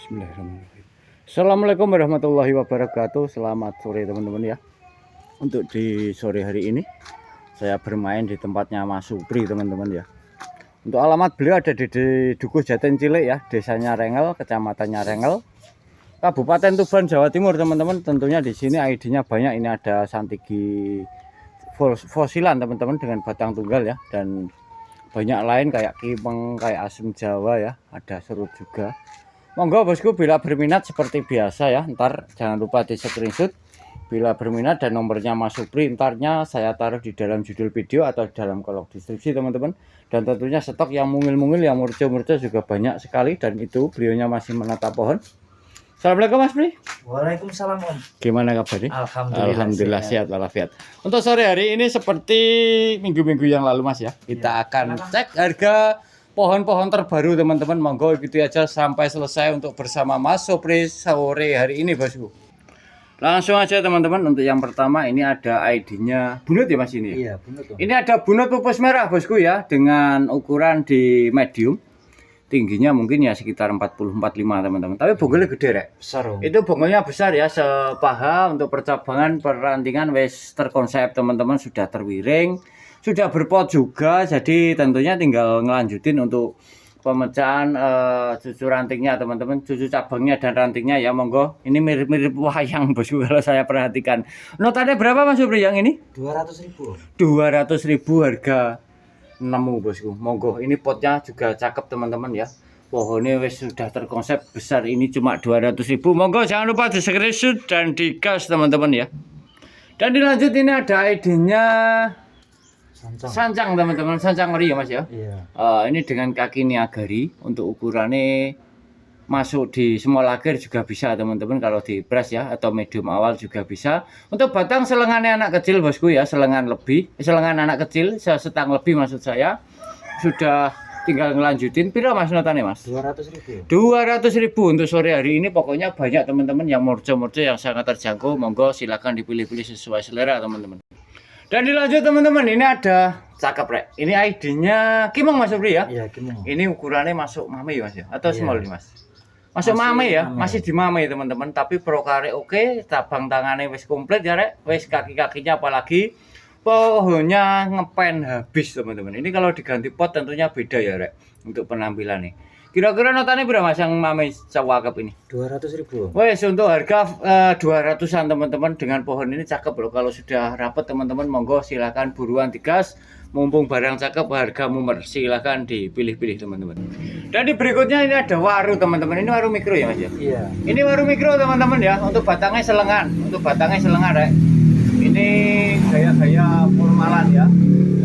Bismillahirrahmanirrahim. Assalamualaikum warahmatullahi wabarakatuh. Selamat sore teman-teman ya. Untuk di sore hari ini saya bermain di tempatnya Mas Supri teman-teman ya. Untuk alamat beliau ada di Dukuh Jaten Cilik ya, desanya Rengel, kecamatannya Rengel, Kabupaten Tuban, Jawa Timur teman-teman. Tentunya di sini ID-nya banyak. Ini ada santigi fosilan teman-teman dengan batang tunggal ya, dan banyak lain kayak kimeng, kayak asem Jawa ya, ada serut juga. Monggo bosku, bila berminat seperti biasa ya, ntar jangan lupa di screenshot bila berminat dan nomornya Mas Supri. Ntarnya saya taruh di dalam judul video atau di dalam kolom deskripsi teman-teman. Dan tentunya stok yang mungil-mungil, yang murca-murca juga banyak sekali, dan itu beliaunya masih menata pohon. Assalamualaikum Mas Pri. Waalaikumsalam Om. Gimana kabarnya? Alhamdulillah sehat walafiat. Untuk sore hari ini seperti minggu-minggu yang lalu Mas ya, kita akan cek harga pohon-pohon terbaru teman-teman. Monggo ikuti aja sampai selesai untuk bersama Mas Supri sore hari ini bosku. Langsung aja teman-teman. Untuk yang pertama ini ada ID-nya bunut ya Mas ini. Iya, bunut. Ini ada bunut pupus merah bosku ya, dengan ukuran di medium. Tingginya mungkin ya sekitar 40-45 teman-teman. Tapi bonggolnya gede rek. Besar Om. Itu bonggolnya besar ya, sepaha. Untuk percabangan perantingan wes terkonsep teman-teman, sudah terwiring, sudah berpot juga. Jadi tentunya tinggal ngelanjutin untuk pemecahan cucu rantingnya teman-teman, cucu cabangnya dan rantingnya ya. Monggo, ini mirip-mirip wayang bosku kalau saya perhatikan. Notanya berapa Mas Supri yang ini? 200.000. 200.000 harga nemu bosku. Monggo, ini potnya juga cakep teman-teman ya. Pohonnya wes sudah terkonsep besar, ini cuma 200.000. Monggo jangan lupa di screenshot dan digas teman-teman ya. Dan dilanjut ini ada ID-nya sancang teman-teman, sancang ori ya Mas ya. Iya. Ini dengan kaki niagari. Untuk ukurannya masuk di small agar juga bisa teman-teman, kalau di press ya, atau medium awal juga bisa. Untuk batang selengannya anak kecil bosku ya, selengan anak kecil, setang lebih maksud saya. Sudah tinggal ngelanjutin. Pira Mas notane Mas? 200.000. 200.000 untuk sore hari ini. Pokoknya banyak teman-teman yang murca-murca yang sangat terjangkau. Monggo silakan dipilih-pilih sesuai selera teman-teman. Dan dilanjut teman-teman, ini ada cakep rek. Ini ID-nya Kimeng Mas Supri ya. Iya, gimana? Ini ukurannya masuk mame Mas ya, atau Iya. small nih Mas? Masuk Masih mame ya, mame. masih di mame teman-teman. Tapi prokare oke, cabang tangannya wis komplit ya rek, wis kaki-kakinya apalagi pohonnya ngepen habis teman-teman. Ini kalau diganti pot tentunya beda ya rek untuk penampilan nih. Kira-kira notanya berapa Mas yang mame cakep ini? 200.000. Wes, untuk harga 200-an teman-teman, dengan pohon ini cakep loh. Kalau sudah rapat teman-teman, monggo silakan buruan digas. Mumpung barang cakep, harga mumer, silakan dipilih-pilih teman-teman. Dan di berikutnya ini ada waru teman-teman. Ini waru mikro ya Mas ya. Iya. Ini waru mikro teman-teman ya. Untuk batangnya selengan, rek. Ini gaya-gaya formalan ya.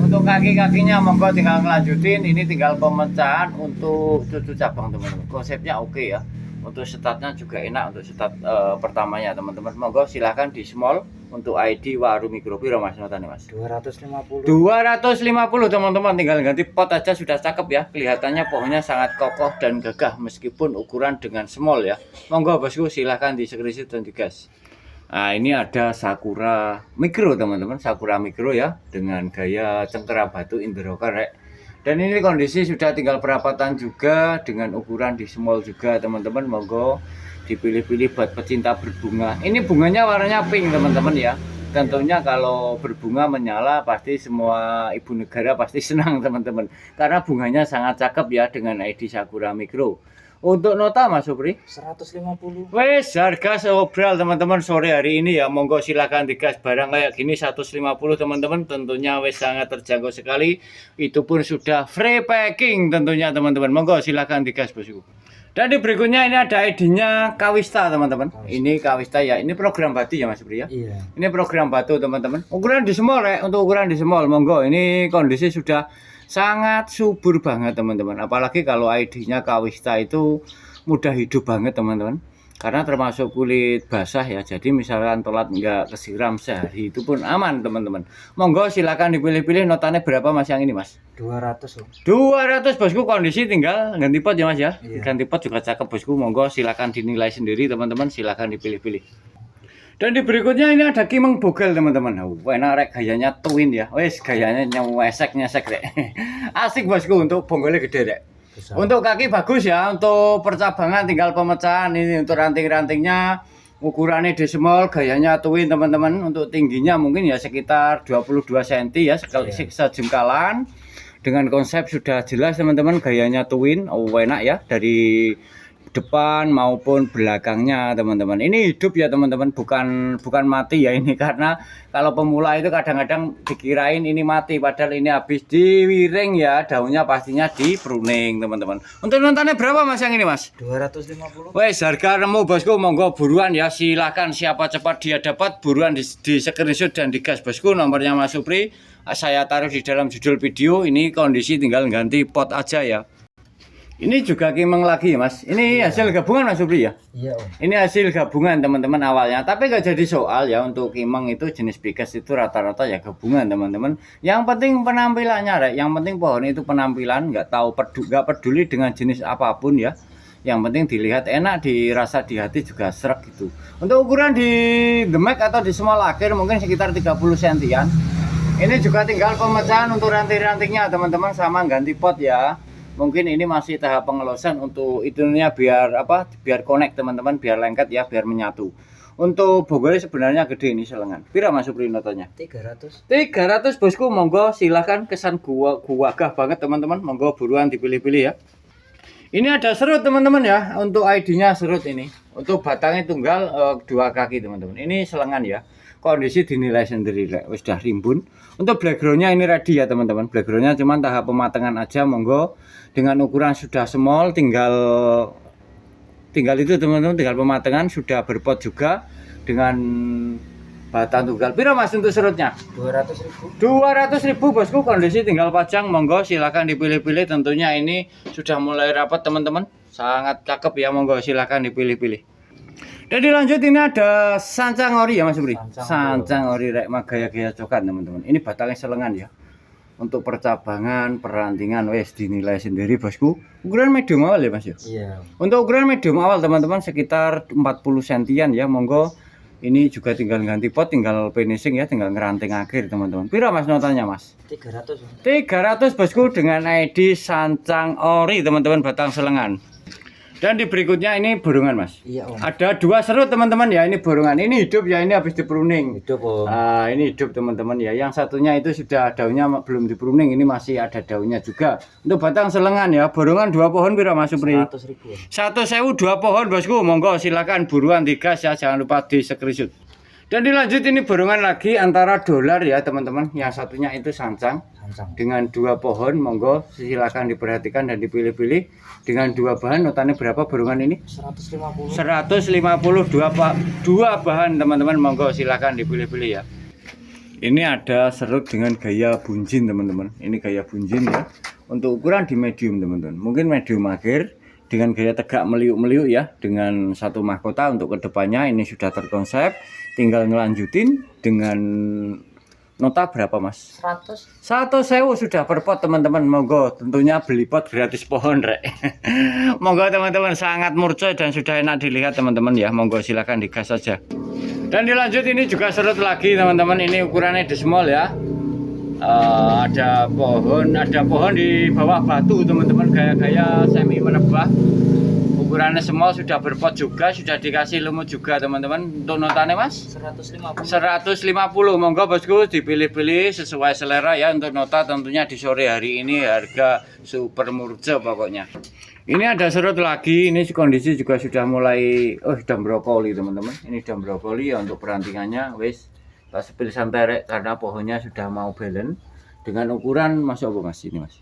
Untuk kaki-kakinya monggo tinggal ngelanjutin. Ini tinggal pemecahan untuk cucu cabang teman-teman. Konsepnya oke ya. Untuk setatnya juga enak, untuk setat pertamanya teman-teman. Monggo silahkan di small. Untuk ID waru mikro piro Mas notane Mas? 250. 250 teman-teman, tinggal ganti pot aja sudah cakep ya. Kelihatannya pohonnya sangat kokoh dan gagah meskipun ukuran dengan small ya. Monggo bosku silahkan di screenshot dan digas. Nah, ini ada sakura mikro teman-teman, sakura mikro ya, dengan gaya cengkera batu Indonesia rek. Dan ini kondisi sudah tinggal perapatan juga, dengan ukuran di small juga teman-teman. Monggo dipilih-pilih buat pecinta berbunga. Ini bunganya warnanya pink teman-teman ya. Tentunya kalau berbunga menyala pasti semua ibu negara pasti senang teman-teman, karena bunganya sangat cakep ya dengan ID Sakura Mikro. Untuk nota Mas Supri 150. wes harga seobral teman-teman sore hari ini ya. Monggo silakan digas, barang kayak gini 150 teman-teman, tentunya wes sangat terjangkau sekali. Itu pun sudah free packing tentunya teman-teman. Monggo silakan digas bosku. Dan di berikutnya ini ada ID-nya Kawista teman-teman. Ini Kawista ya, ini program batu ya Mas Supri ya. Iya. Ini program batu teman-teman. Ukuran di small ya, untuk ukuran di small monggo. Ini kondisi sudah sangat subur banget teman-teman. Apalagi kalau ID-nya Kawista itu mudah hidup banget teman-teman. Karena termasuk kulit basah ya. Jadi misalkan telat nggak kesiram sehari itu pun aman teman-teman. Monggo silakan dipilih-pilih. Notanya berapa Mas yang ini Mas? 200 Om. 200 bosku, kondisi tinggal ganti pot ya Mas ya. Iya. Ganti pot juga cakep bosku. Monggo silakan dinilai sendiri teman-teman. Silakan dipilih-pilih. Dan di berikutnya ini ada kimeng bogel teman-teman. Enak rek, gayanya twin ya. Wes gayanya nyesek rek. Asik bosku, untuk bonggolnya gede rek. besar. Untuk kaki bagus ya, untuk percabangan tinggal pemecahan. Ini untuk ranting-rantingnya ukurannya desimol, gayanya twin teman-teman. Untuk tingginya mungkin ya sekitar 22 cm ya, Iya. sejengkalan. Dengan konsep sudah jelas teman-teman, gayanya twin, enak ya, dari depan maupun belakangnya teman-teman. Ini hidup ya teman-teman, bukan mati ya ini, karena kalau pemula itu kadang-kadang dikirain ini mati, padahal ini habis diwiring ya, daunnya pastinya di pruning teman-teman. Untuk nontonnya berapa mas yang ini mas? 250. Wes harga nemu bosku, monggo buruan ya, silakan siapa cepat dia dapat, buruan di screenshot dan digas bosku. Nomornya Mas Supri saya taruh di dalam judul video. Ini kondisi tinggal ganti pot aja ya. Ini juga kimeng lagi mas. Ini hasil gabungan Mas Supri ya. Iya om. Ini hasil gabungan teman-teman awalnya, tapi nggak jadi soal ya. Untuk kimeng itu jenis bigas itu rata-rata ya gabungan teman-teman. Yang penting penampilannya Rek. Yang penting pohon itu penampilan, nggak peduli dengan jenis apapun ya. Yang penting dilihat enak, dirasa di hati juga serak gitu. Untuk ukuran di demek atau di small akhir mungkin sekitar 30 cm-an. Ini juga tinggal pemecahan untuk ranting-rantingnya teman-teman, sama ganti pot ya. Mungkin ini masih tahap pengelosan untuk itunya, biar connect teman-teman, biar lengket ya, biar menyatu. Untuk bogolnya sebenarnya gede ini selengan. Pira Mas Supri notonya? 300. 300 bosku, monggo silahkan, kesan gagah banget teman-teman, monggo buruan dipilih-pilih ya. Ini ada serut teman-teman ya, untuk ID-nya serut ini. Untuk batangnya tunggal 2 kaki teman-teman. Ini selengan ya. Kondisi dinilai sendiri sudah rimbun. Untuk backgroundnya ini ready ya teman-teman. Backgroundnya cuma tahap pematangan aja, monggo. Dengan ukuran sudah small, tinggal itu teman-teman, tinggal pematangan, sudah berpot juga dengan batang tunggal. Pira mas untuk serutnya? 200.000. 200.000 bosku, kondisi tinggal pajang, monggo silakan dipilih-pilih. Tentunya ini sudah mulai rapat teman-teman, sangat cakep ya, monggo silakan dipilih-pilih. Dan dilanjut, ini ada sancang ori ya Mas Supri. Sancang ori rek gaya-gaya coklat teman-teman. Ini batangnya selengan ya. Untuk percabangan, perantingan wes dinilai sendiri bosku. Ukuran medium awal ya Mas ya. Iya. Untuk ukuran medium awal teman-teman sekitar 40 cm ya, monggo. Ini juga tinggal ganti pot, tinggal finishing ya, tinggal ngeranting akhir teman-teman. Pira mas notanya mas? 300. 300 bosku, dengan ID sancang ori teman-teman, batang selengan. Dan di berikutnya ini borongan mas. Iya om. Ada 2 serut teman-teman ya, ini borongan. Ini hidup ya, ini habis dipruning. Hidup om. Nah, ini hidup teman-teman ya. Yang satunya itu sudah daunnya belum dipruning, ini masih ada daunnya juga. Untuk batang selengan ya, borongan 2 pohon pira Mas Supri? 100.000. 1.000 2 pohon bosku, monggo silakan buruan digas ya, jangan lupa di screenshot. Dan dilanjut, ini borongan lagi antara dolar ya teman-teman. Yang satunya itu sancang. Sancang. Dengan 2 pohon, monggo silakan diperhatikan dan dipilih-pilih. Dengan 2 bahan, notanya berapa borongan ini? 150. 2 bahan teman-teman, monggo silakan dipilih-pilih ya. Ini ada serut dengan gaya bunjin teman-teman. Ini gaya bunjin ya. Untuk ukuran di medium teman-teman. Mungkin medium akhir dengan gaya tegak meliuk-meliuk ya. Dengan satu mahkota untuk kedepannya ini sudah terkonsep. Tinggal ngelanjutin dengan nota berapa mas? 100. 1.000 sudah per pot teman-teman. Monggo, tentunya beli pot gratis pohon rek. Monggo teman-teman, sangat murcoy dan sudah enak dilihat teman-teman ya. Monggo silakan digas saja. Dan dilanjut, ini juga serut lagi teman-teman. Ini ukurannya di small ya. Ada pohon di bawah batu teman-teman, gaya-gaya semi merebah. Ukurannya small, sudah berpot juga, sudah dikasih lumut juga teman-teman. Untuk notanya mas? 150. 150. Monggo bosku dipilih-pilih sesuai selera ya. Untuk nota tentunya di sore hari ini harga super murce pokoknya. Ini ada serut lagi, ini kondisi juga sudah mulai sudah brokoli teman-teman. Ini sudah brokoli ya. Untuk perantingannya wis tak sepil santai rek, karena pohonnya sudah mau balance. Dengan ukuran masuk apa mas ini mas?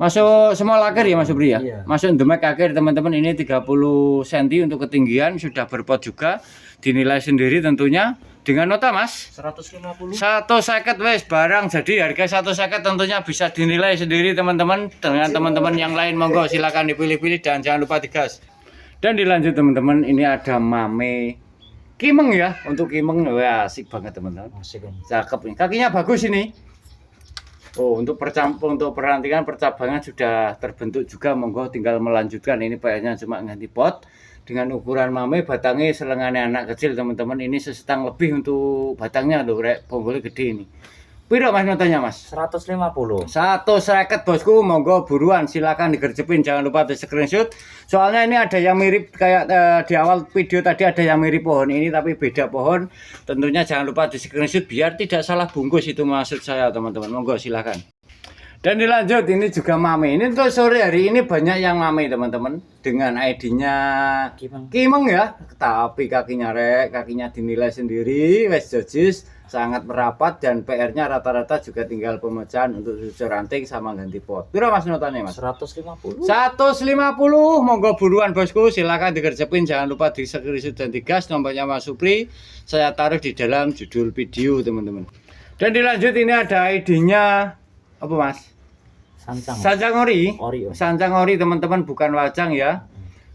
Masuk small akhir ya Mas Supri ya? Iya. Masuk demek akhir teman-teman, ini 30 cm untuk ketinggian, sudah berpot juga. Dinilai sendiri tentunya. Dengan nota mas? 150. 150 wes, barang jadi harga 150 tentunya bisa dinilai sendiri teman-teman. Dengan teman-teman yang lain monggo silakan dipilih-pilih dan jangan lupa digas. Dan dilanjut teman-teman, ini ada mame kimeng ya. Untuk kimeng wah asik banget teman-teman. Asik om. Cakep nih, kakinya bagus ini. Oh, untuk perantingan percabangan sudah terbentuk juga, monggo tinggal melanjutkan. Ini payahnya cuma ganti pot. Dengan ukuran mame, batangnya selengannya anak kecil teman-teman. Ini sesetang lebih untuk batangnya loh rek, bonggolnya gede ini. Piro Mas notanya Mas? 150. 150 bosku, monggo buruan silakan digercepin, jangan lupa di screenshot. Soalnya ini ada yang mirip kayak di awal video tadi ada yang mirip pohon ini tapi beda pohon. Tentunya jangan lupa di screenshot biar tidak salah bungkus, itu maksud saya teman-teman. Monggo silakan. Dan dilanjut, ini juga mame. Ini untuk sore hari ini banyak yang mame teman-teman dengan ID-nya Kimeng ya. Tapi kakinya kakinya dinilai sendiri, wes jojis, sangat merapat dan PR-nya rata-rata juga tinggal pemecahan untuk susu ranting sama ganti pot. Berapa Mas notanya Mas? 150. 150, monggo buruan bosku, silakan digercepin, jangan lupa di screenshot dan digas nomornya Mas Supri. Saya taruh di dalam judul video teman-teman. Dan dilanjut, ini ada ID-nya apa Mas? Sancang ori. Sancang ori teman-teman, bukan wajang ya.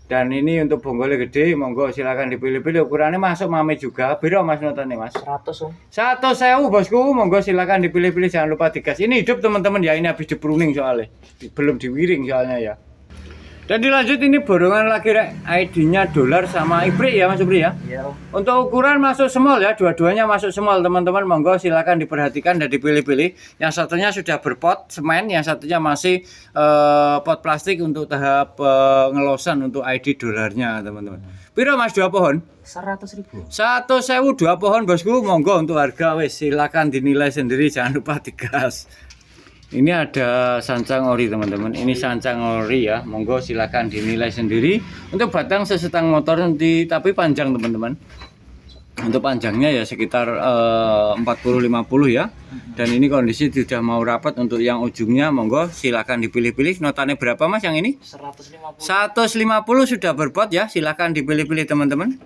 Dan ini untuk bonggolnya gede, monggo silakan dipilih-pilih, ukurannya masuk mame juga. Biro Mas notanya Mas? 100 Om. 100.000 bosku, monggo silakan dipilih-pilih, jangan lupa digas. Ini hidup teman-teman ya, ini habis dipruning soalnya, belum diwiring soalnya ya. Dan dilanjut, ini borongan lagi ID-nya dolar sama ibrik ya Mas Supri ya. Iya Om. Untuk ukuran masuk small ya, dua-duanya masuk small teman-teman, monggo silakan diperhatikan dan dipilih-pilih. Yang satunya sudah berpot semen, yang satunya masih pot plastik untuk tahap ngelosan untuk ID dolarnya teman-teman. Piro Mas dua pohon? 100.000. 100.000 dua pohon bosku, monggo untuk harga wes silakan dinilai sendiri, jangan lupa digas. Ini ada sancang ori teman-teman, ini sancang ori ya, monggo silakan dinilai sendiri. Untuk batang sesetang motor nanti, tapi panjang teman-teman. Untuk panjangnya ya sekitar 40-50 ya. Dan ini kondisi sudah mau rapat. Untuk yang ujungnya monggo silakan dipilih-pilih. Notanya berapa Mas yang ini? 150. 150 sudah berbot ya, silakan dipilih-pilih teman-teman.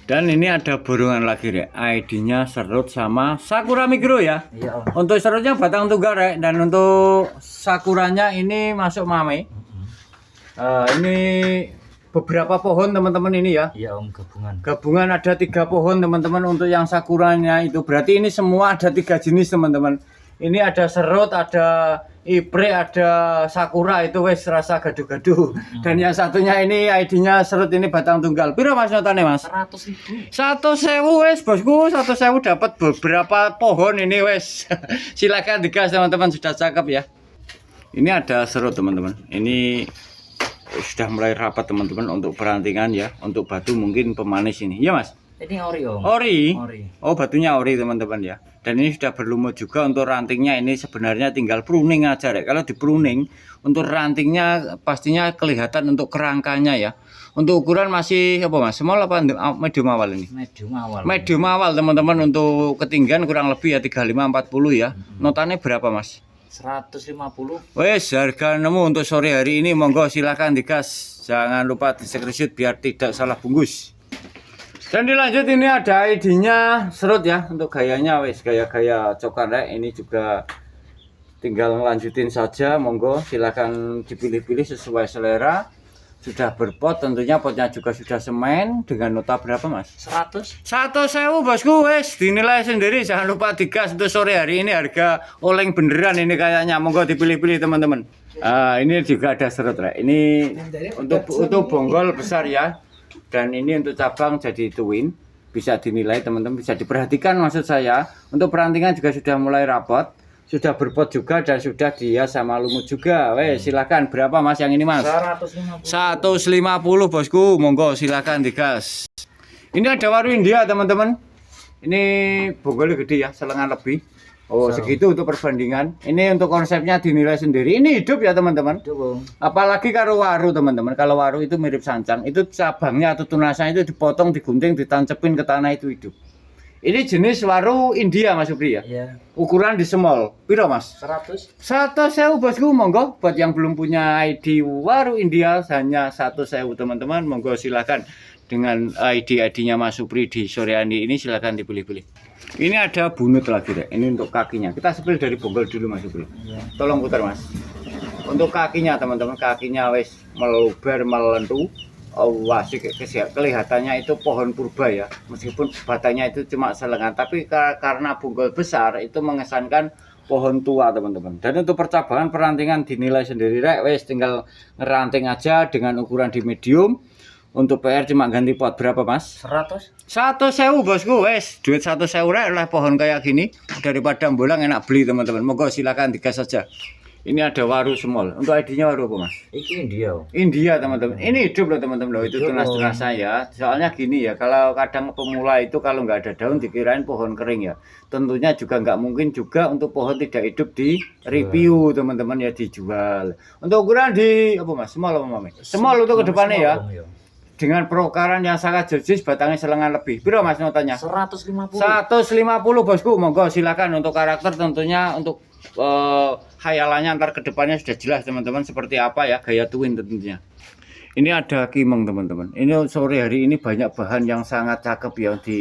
Dan ini ada borongan lagi ya, ID-nya serut sama sakura mikro ya. Iya Om. Untuk serutnya batang tunggal ya, dan untuk sakuranya ini masuk mame. Ini beberapa pohon teman-teman ini ya. Iya Om, gabungan. Gabungan ada 3 pohon teman-teman untuk yang sakuranya itu. Berarti ini semua ada 3 jenis teman-teman. Ini ada serut, ada ipre, ada sakura, itu wes rasa gaduh-gaduh. Dan yang satunya ini ID-nya serut, ini batang tunggal. Piro Mas notane Mas? 100.000. 100.000 wes bosku, 100.000 dapat beberapa pohon ini wes. Silakan digas teman-teman, sudah cakep ya. Ini ada serut teman-teman. Ini sudah mulai rapat teman-teman untuk perantingan ya. Untuk batu mungkin pemanis ini. Iya Mas? Ini ori Om. Ori. Ori. Oh, batunya ori teman-teman ya. Dan ini sudah berlumut juga. Untuk rantingnya ini sebenarnya tinggal pruning aja ya. Kalau di pruning untuk rantingnya pastinya kelihatan untuk kerangkanya ya. Untuk ukuran masih apa Mas? Small apa medium awal ini? Medium awal. Medium awal teman-teman. Untuk ketinggian kurang lebih ya 35-40 ya. Notanya berapa Mas? 150. Wes, harga nemu untuk sore hari ini, monggo silahkan digas. Jangan lupa di screenshot biar tidak salah bungkus. Dan dilanjut, ini ada ID-nya serut ya. Untuk gayanya wes gaya-gaya cokar ya. Ini juga tinggal lanjutin saja, monggo silakan dipilih-pilih sesuai selera. Sudah berpot, tentunya potnya juga sudah semen. Dengan nota berapa Mas? 100. 100.000 bosku, wes dinilai sendiri, jangan lupa digas. Untuk sore hari ini harga oleng beneran ini kayaknya, monggo dipilih-pilih teman-teman. Ini juga ada serut ya. Ini untuk bonggol besar ya. Dan ini untuk cabang jadi twin, bisa dinilai teman-teman, bisa diperhatikan maksud saya. Untuk perantingan juga sudah mulai rapat, sudah berpot juga dan sudah dia sama lumut juga. Wes silakan, berapa Mas yang ini Mas? 150. 150 bosku, monggo silakan digas. Ini ada waru India teman-teman. Ini bonggolnya gede ya, selengan lebih. Oh segitu untuk perbandingan. Ini untuk konsepnya dinilai sendiri. Ini hidup ya teman-teman. Apalagi kalau waru teman-teman. Kalau waru itu mirip sancang. Itu cabangnya atau tunasnya itu dipotong, digunting, ditancepin ke tanah, itu hidup. Ini jenis waru India Mas Supri ya. Iya. Ukuran di small. Piro Mas? 100. 100.000 bosku, monggo. Buat yang belum punya ID waru India hanya 100.000 teman-teman. Monggo silakan dengan ID-nya Mas Supri di sore hari ini, silakan dipilih-pilih. Ini ada bunut lagi deh. Ini untuk kakinya. Kita sepil dari bonggol dulu Mas Supri. Iya. Tolong putar Mas. Untuk kakinya teman-teman, kakinya wes meluber melentu. Wah sih kelihatannya itu pohon purba ya. Meskipun batangnya itu cuma selengan, tapi karena bonggol besar itu mengesankan pohon tua teman-teman. Dan untuk percabangan perantingan dinilai sendiri rek, wes tinggal ngeranting aja dengan ukuran di medium. Untuk PR cuma ganti pot berapa Mas? 100. 100.000 bosku, wes duit 100.000 rek oleh pohon kayak gini daripada bolang enak beli teman-teman. Monggo silakan digas saja. Ini ada waru semol. Untuk ID-nya waru apa Mas? Iki India. Om. India teman-teman. Ini hidup loh teman-teman loh. Itu Hidup, tunas-tunas saya. Soalnya gini ya, kalau kadang pemula itu kalau nggak ada daun dikirain pohon kering ya. Tentunya juga nggak mungkin juga untuk pohon tidak hidup di review teman-teman ya, dijual. Untuk ukuran di apa Mas? Semol apa Mami? Semol untuk kedepannya ya. Om, ya. Dengan perokaran yang sangat jerjis, batangnya selengan lebih. Berapa Mas notanya? 150. 150 bosku. Monggo silakan. Untuk karakter tentunya untuk khayalannya ntar kedepannya sudah jelas teman-teman seperti apa ya, gaya twin tentunya. Ini ada kimeng teman-teman. Ini sore hari ini banyak bahan yang sangat cakep ya di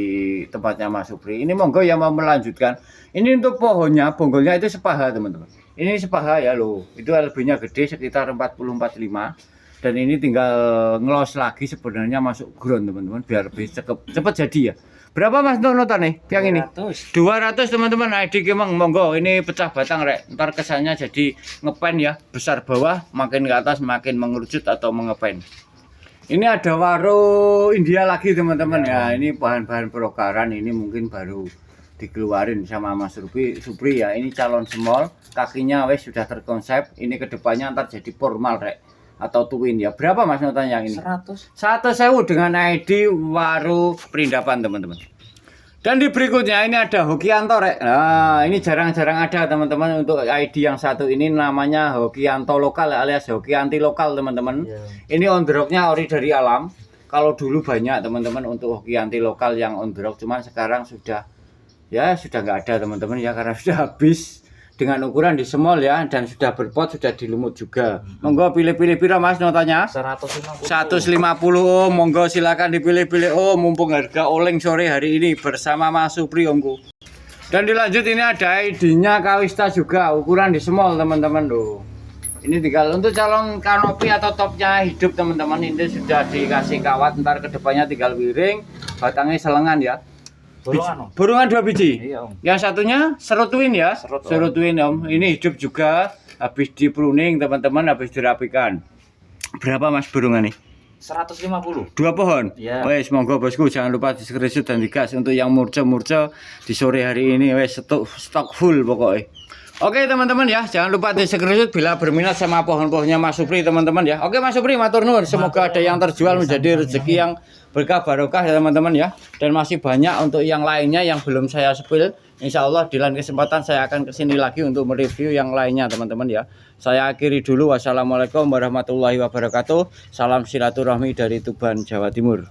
tempatnya Mas Supri. Ini monggo yang mau melanjutkan. Ini untuk pohonnya, bonggolnya itu sepaha teman-teman. Ini sepaha ya loh. Itu LB-nya gede sekitar 40-45. Dan ini tinggal ngelos lagi sebenarnya masuk ground teman-teman biar lebih cepet jadi ya. Berapa Mas untuk nota nih yang ini? 200 teman-teman. ID Kimeng monggo, ini pecah batang rek. Ntar kesannya jadi ngepen ya, besar bawah, makin ke atas makin mengerucut atau mengepen. Ini ada waru India lagi teman-teman ya. Ini bahan-bahan perokaran, ini mungkin baru dikeluarin sama Mas Supri ya. Ini calon small, kakinya wes sudah terkonsep. Ini kedepannya ntar jadi formal rek atau twin ya. Berapa Mas notanya yang ini? 100. 100.000 dengan ID waru perindapan teman-teman. Dan di berikutnya ini ada Hokianto rek. Nah, ini jarang-jarang ada teman-teman untuk ID yang satu ini namanya Hokianto lokal alias Hokianti lokal teman-teman. Ini on the rock-nya ori dari alam. Kalau dulu banyak teman-teman untuk Hokianti lokal yang on the rock, cuman sekarang sudah nggak ada teman-teman ya karena sudah habis. Dengan ukuran di small ya, dan sudah berpot, sudah dilumut juga. Monggo pilih-pilih pira Mas notanya? 150. 150 Om, monggo silakan dipilih-pilih Om, mumpung harga oleng sore hari ini bersama Mas Supri Omku. Dan dilanjut ini ada ID-nya Kawista juga, ukuran di small teman-teman loh. Ini tinggal untuk calon kanopi atau topnya hidup teman-teman, ini sudah dikasih kawat, ntar kedepannya tinggal wiring, batangnya selengan ya. Burungan 2 biji. Iya, Om. Yang satunya serut twin ya. Serut twin Om. Ini hidup juga, habis di pruning teman-teman, habis dirapikan. Berapa Mas burungan nih? 150. 2 pohon. Iya. Wes monggo bosku, jangan lupa di screenshot dan digas untuk yang murce-murce di sore hari ini wes stok full pokoknya. Oke teman-teman ya, jangan lupa di screenshot bila berminat sama pohon-pohonnya Mas Supri teman-teman ya. Oke Mas Supri, matur nuwun, semoga ada yang terjual menjadi rezeki yang berkah barokah ya teman-teman ya. Dan masih banyak untuk yang lainnya yang belum saya spill. Insya Allah di lain kesempatan saya akan kesini lagi untuk mereview yang lainnya teman-teman ya. Saya akhiri dulu, wassalamualaikum warahmatullahi wabarakatuh. Salam silaturahmi dari Tuban, Jawa Timur.